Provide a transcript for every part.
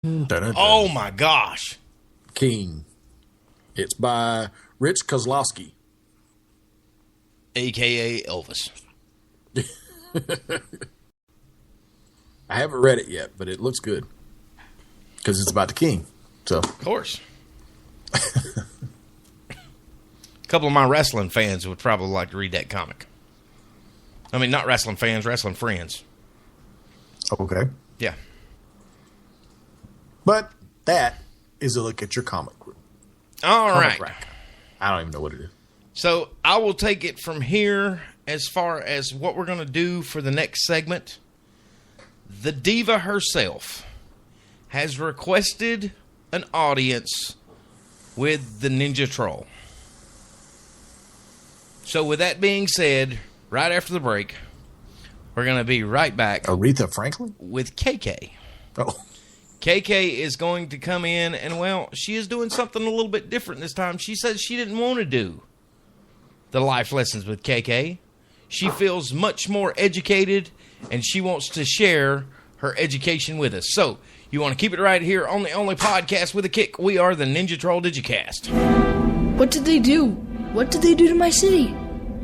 Dun-dun-dun. Oh my gosh. King. It's by Rich Kozlowski. AKA Elvis. I haven't read it yet, but it looks good. Because it's about the king. So, Of course. A couple of my wrestling fans would probably like to read that comic. I mean, not wrestling fans, wrestling friends. okay. Yeah. But that is a look at your comic All comic right. rack. I don't even know what it is. So I will take it from here as far as what we're going to do for the next segment. The diva herself has requested an audience with the Ninja Troll. So with that being said, right after the break, we're going to be right back Aretha Franklin? with KK. Oh. KK is going to come in, and, well, she is doing something a little bit different this time. She says she didn't want to do the life lessons with KK. She feels much more educated, and she wants to share her education with us. So, you want to keep it right here on the only podcast with a kick. We are the Ninja Troll Digicast. What did they do? What did they do to my city?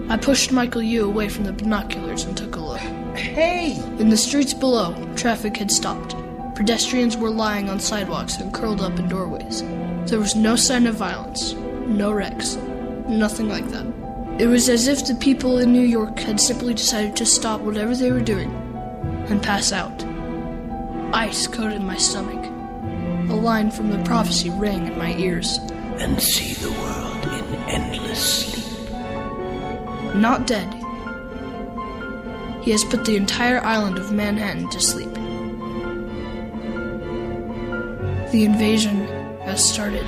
I pushed Michael Yu away from the binoculars and took a look. Hey! In the streets below, traffic had stopped. Pedestrians were lying on sidewalks and curled up in doorways. There was no sign of violence, no wrecks, nothing like that. It was as if the people in New York had simply decided to stop whatever they were doing and pass out. Ice coated my stomach. A line from the prophecy rang in my ears. And see the world in endless sleep. Not dead. He has put the entire island of Manhattan to sleep. The invasion has started.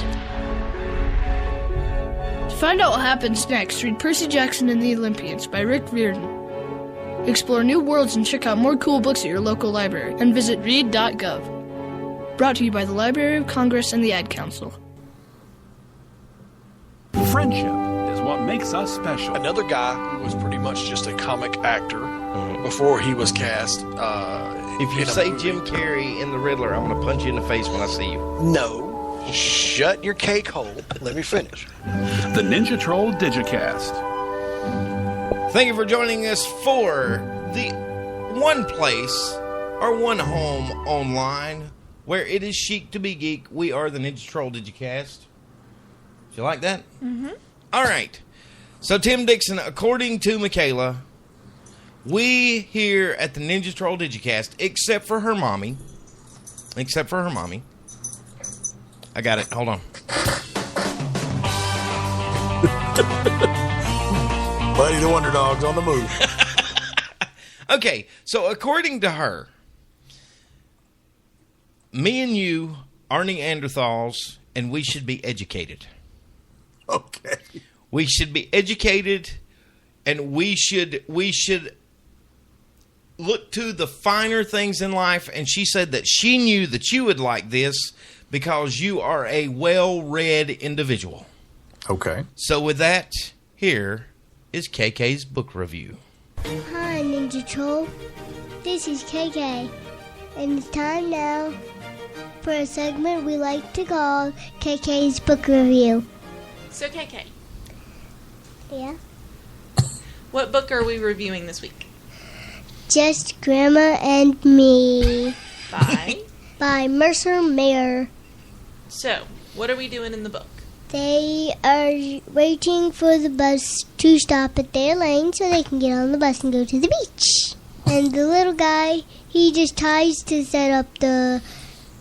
To find out what happens next, read Percy Jackson and the Olympians by Rick Riordan. Explore new worlds and check out more cool books at your local library and visit read.gov. Brought to you by the Library of Congress and the Ad Council. Friendship is what makes us special. Another guy who was pretty much just a comic actor before he was cast. If you in a say movie. Jim Carrey in The Riddler, I'm going to punch you in the face when I see you. No. Shut your cake hole. Let me finish. The Ninja Troll Digicast. Thank you for joining us for the one place or one home online where it is chic to be geek. We are the Ninja Troll Digicast. Do you like that? Mm-hmm. All right. So, Tim Dixon, according to Michaela, we here at the Ninja Troll Digicast, except for her mommy, I got it. Hold on. Buddy the Wonder Dog's on the move. Okay, so according to her, me and you are Neanderthals, and we should be educated. Okay. We should be educated, and we should look to the finer things in life. And she said that she knew that you would like this because you are a well-read individual. Okay. So with that, here is KK's book review. Hi, Ninja Troll. This is KK, and it's time now for a segment we like to call KK's Book Review. So, KK, Yeah? what book are we reviewing this week? Just Grandma and Me Bye. by Mercer Mayer. So, what are we doing in the book? They are waiting for the bus to stop at their lane so they can get on the bus and go to the beach. And the little guy, he just tries to set up the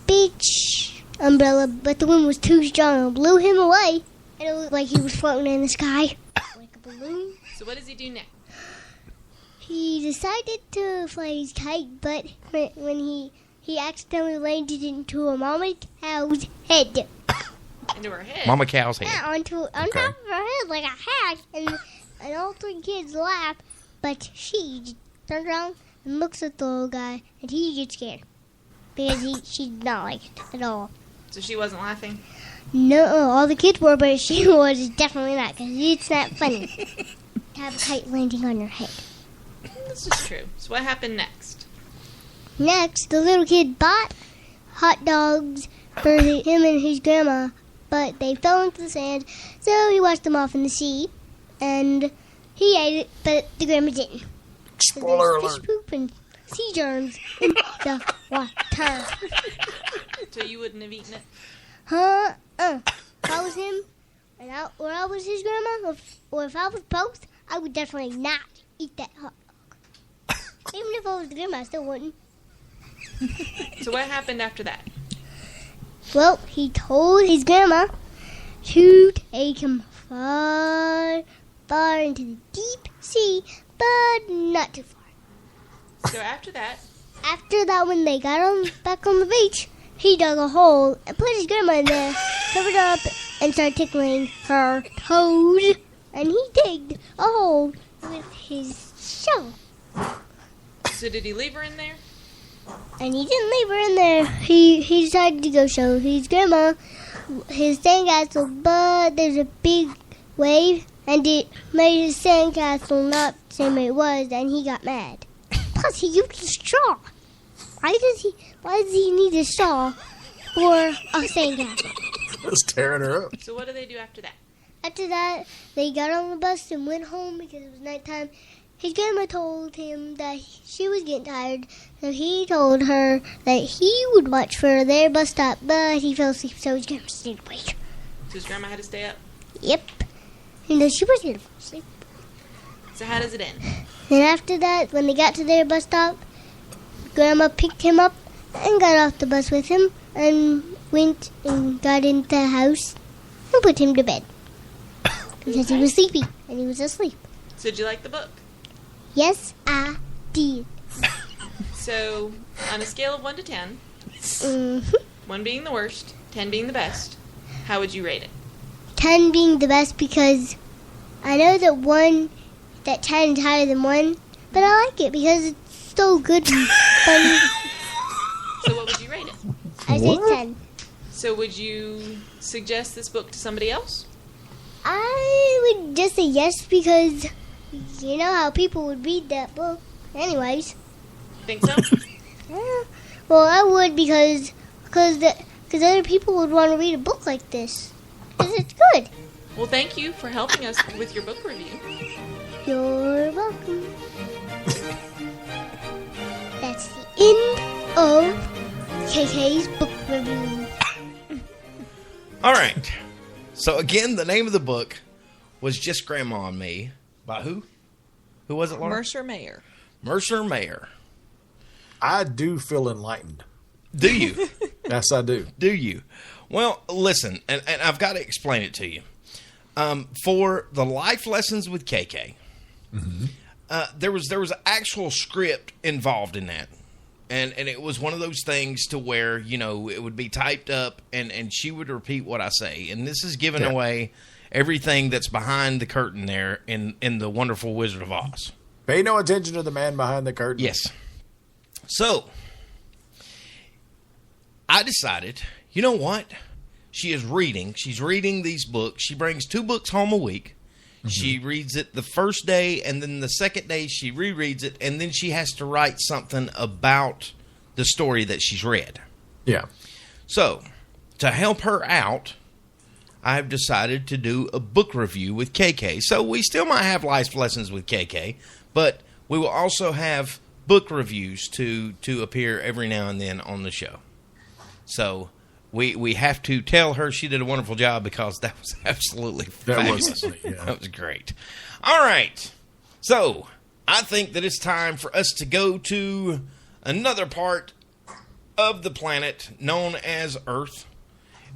beach umbrella, but the wind was too strong and blew him away. And it looked like he was floating in the sky like a balloon. So, what does he do next? He decided to fly his kite, but when he accidentally landed into a mama cow's head. Into her head? Mama Cow's head. Yeah, on top of her head like a hat, and all three kids laugh, but she just turns around and looks at the little guy, and he gets scared because she did not like it at all. So she wasn't laughing? No, all the kids were, but she was definitely not, because it's not funny to have a kite landing on your head. This is true. So what happened next? Next, the little kid bought hot dogs for him and his grandma, but they fell into the sand, so he washed them off in the sea, and he ate it, but the grandma didn't. Spoiler Fish alert. poop and sea germs in the water. So you wouldn't have eaten it? If I was him, or I was his grandma, or if I was both, I would definitely not eat that hot dog. Even if I was the grandma, I still wouldn't. So what happened after that? Well, he told his grandma to take him far, far into the deep sea, but not too far. So after that, After that, when they got back on the beach, he dug a hole and put his grandma in there, covered her up, and started tickling her toes. And he digged a hole with his shovel. so did he leave her in there? And he didn't leave her in there. He decided to go show his grandma his sandcastle, but there's a big wave, and it made his sandcastle not the same way it was, and he got mad. Plus, he used a straw. Why does he need a straw for a sandcastle? Just tearing her up. So what do they do after that? After that, they got on the bus and went home because it was nighttime. His grandma told him that she was getting tired, so he told her that he would watch for their bus stop, but he fell asleep, so his grandma stayed awake. So his grandma had to stay up. Yep. And she was going to fall asleep. So how does it end? And after that, when they got to their bus stop, Grandma picked him up and got off the bus with him and went and got into the house and put him to bed. Because he was sleepy and he was asleep. So did you like the book? Yes, I did. So on a scale of 1 to 10, Mm-hmm. 1 being the worst, 10 being the best, how would you rate it? 10 being the best because I know that 10 is higher than 1, but I like it because it's so good and funny. So what would you rate it? I say 10. So would you suggest this book to somebody else? I would just say yes because you know how people would read that book. Anyways. Think so? Yeah. Well, I would because other people would want to read a book like this. Because it's good. Well, thank you for helping us with your book review. You're welcome. That's the end of KK's book review. All right. So again, the name of the book was Just Grandma and Me. By who? Who was it, Laura? Mercer Mayer. Mercer Mayer. I do feel enlightened. Do you? Yes, I do. Do you? Well, listen, and I've got to explain it to you. For the life lessons with KK, there was an actual script involved in that. And it was one of those things to where, you know, it would be typed up and she would repeat what I say. And this is giving away everything that's behind the curtain there in The Wonderful Wizard of Oz. Pay no attention to the man behind the curtain. Yes. So, I decided, you know what? She's reading these books. She brings 2 books home a week. She reads it the first day, and then the second day she rereads it, and then she has to write something about the story that she's read. Yeah. So, to help her out, I've decided to do a book review with KK. So, we still might have life lessons with KK, but we will also have book reviews to appear every now and then on the show. So, we have to tell her she did a wonderful job because that was absolutely fabulous. That was great. All right. So, I think that it's time for us to go to another part of the planet known as Earth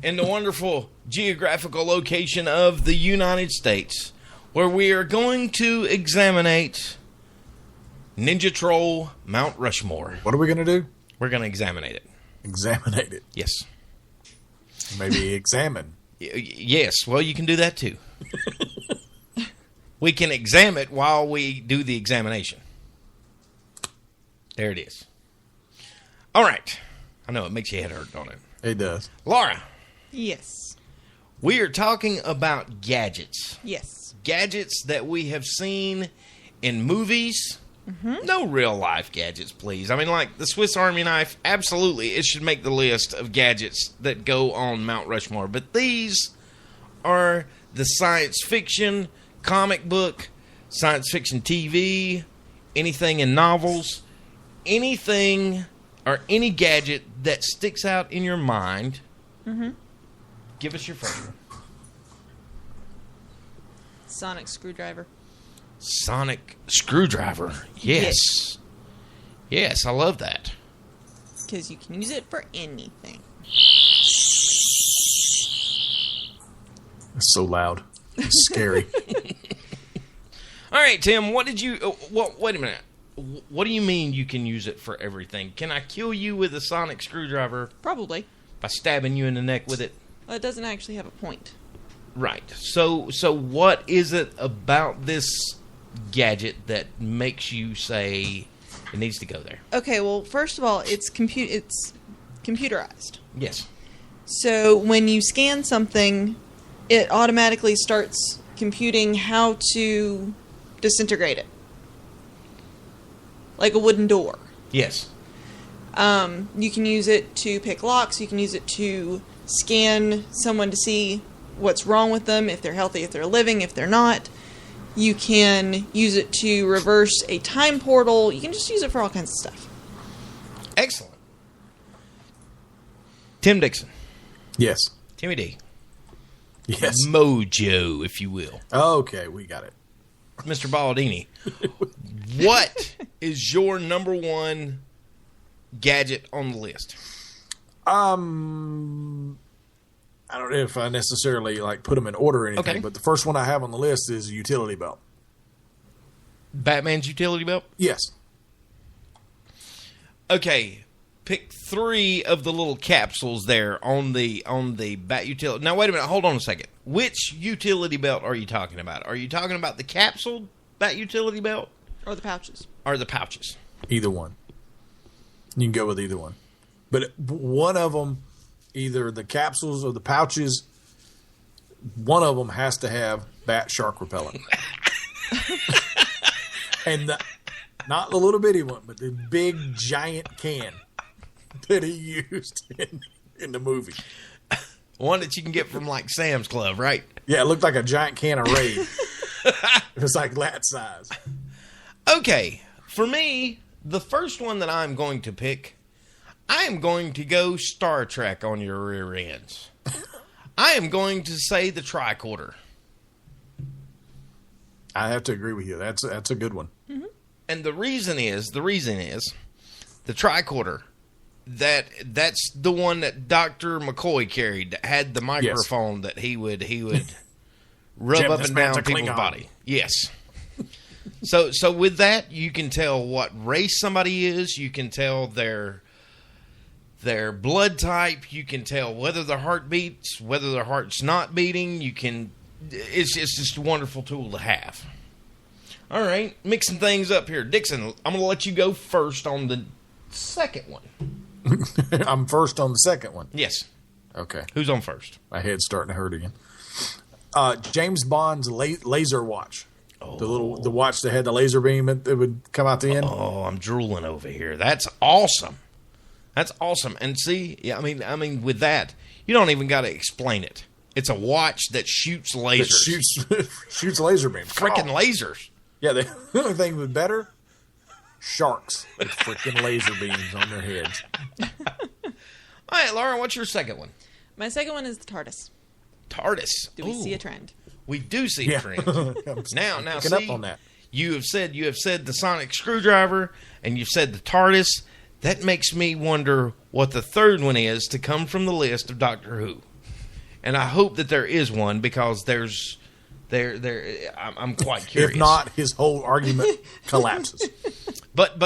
in the wonderful geographical location of the United States, where we are going to examine Ninja Troll Mount Rushmore. What are we going to do? We're going to examine it. Examine it. Yes. Maybe examine. Yes, well, you can do that too. We can examine it while we do the examination. There it is. All right. I know it makes your head hurt, don't it? It does. Laura, Yes. we are talking about gadgets. Yes. Gadgets that we have seen in movies No real life gadgets, please. I mean, like the Swiss Army knife, absolutely, it should make the list of gadgets that go on Mount Rushmore. But these are the science fiction, comic book, science fiction TV, anything in novels, anything or any gadget that sticks out in your mind. Give us your first one. Sonic screwdriver. Sonic screwdriver. Yes. Yes, I love that. Because you can use it for anything. It's so loud. It's scary. All right, Tim, what did you... wait a minute. What do you mean you can use it for everything? Can I kill you with a sonic screwdriver Probably. by stabbing you in the neck with it? Well, it doesn't actually have a point. Right. So what is it about this gadget that makes you say it needs to go there? Okay, well, first of all, it's computerized. Yes. So when you scan something, it automatically starts computing how to disintegrate it. Like a wooden door. Yes. You can use it to pick locks. You can use it to scan someone to see what's wrong with them, if they're healthy, if they're living, if they're not. You can use it to reverse a time portal. You can just use it for all kinds of stuff. Excellent. Tim Dixon. Yes. Timmy D. Yes. Mojo, if you will. Okay, we got it. Mr. Baldini. What is your number one gadget on the list? I don't know if I necessarily like put them in order or anything, Okay. but the first one I have on the list is a utility belt. Batman's utility belt? Yes. Okay. Pick 3 of the little capsules there on the bat utility. Now, wait a minute. Hold on a second. Which utility belt are you talking about? Are you talking about the capsule bat utility belt? Or the pouches. Or the pouches? Either one. You can go with either one. But one of them, either the capsules or the pouches, one of them has to have bat shark repellent. And not the little bitty one, but the big giant can that he used in the movie. One that you can get from like Sam's Club, right? Yeah, it looked like a giant can of Raid. It was like that size. Okay, for me, the first one that I'm going to pick, I am going to go Star Trek on your rear ends. I am going to say the tricorder. I have to agree with you. That's a good one. Mm-hmm. And the reason is the tricorder. That's the one that Dr. McCoy carried that had the microphone that he would rub Jim, up this and man's down a people's Klingon. body. Yes. So with that, you can tell what race somebody is. You can tell their blood type. You can tell whether their heart beats, whether their heart's not beating. It's just a wonderful tool to have. All right, mixing things up here. Dixon, I'm going to let you go first on the second one. I'm first on the second one. Yes. Okay. Who's on first? My head's starting to hurt again. James Bond's laser watch. Oh. The watch that had the laser beam that would come out the end. Oh, I'm drooling over here. That's awesome. That's awesome. And see, yeah, I mean, with that, you don't even got to explain it. It's a watch that shoots lasers. That shoots laser beam. Freaking lasers. Yeah, the only thing was better, sharks with freaking laser beams on their heads. All right, Laura, what's your second one? My second one is the TARDIS. TARDIS. Do we Ooh, see a trend? We do see a trend. Now, Picking see, up on that. you have said the sonic screwdriver, and you've said the TARDIS. That makes me wonder what the third one is to come from the list of Doctor Who. And I hope that there is one because I'm quite curious. If not, his whole argument collapses. But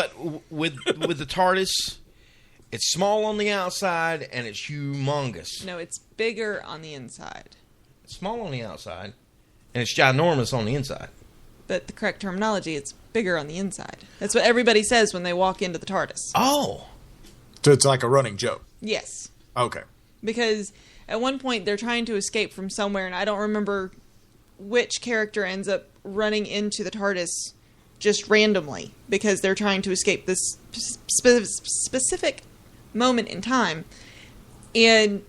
with the TARDIS, it's small on the outside and it's humongous. No, it's bigger on the inside. It's small on the outside and it's ginormous on the inside. But the correct terminology, it's bigger on the inside. That's what everybody says when they walk into the TARDIS. Oh. So it's like a running joke. Yes. Okay. Because at one point they're trying to escape from somewhere, and I don't remember which character ends up running into the TARDIS just randomly because they're trying to escape this specific moment in time. And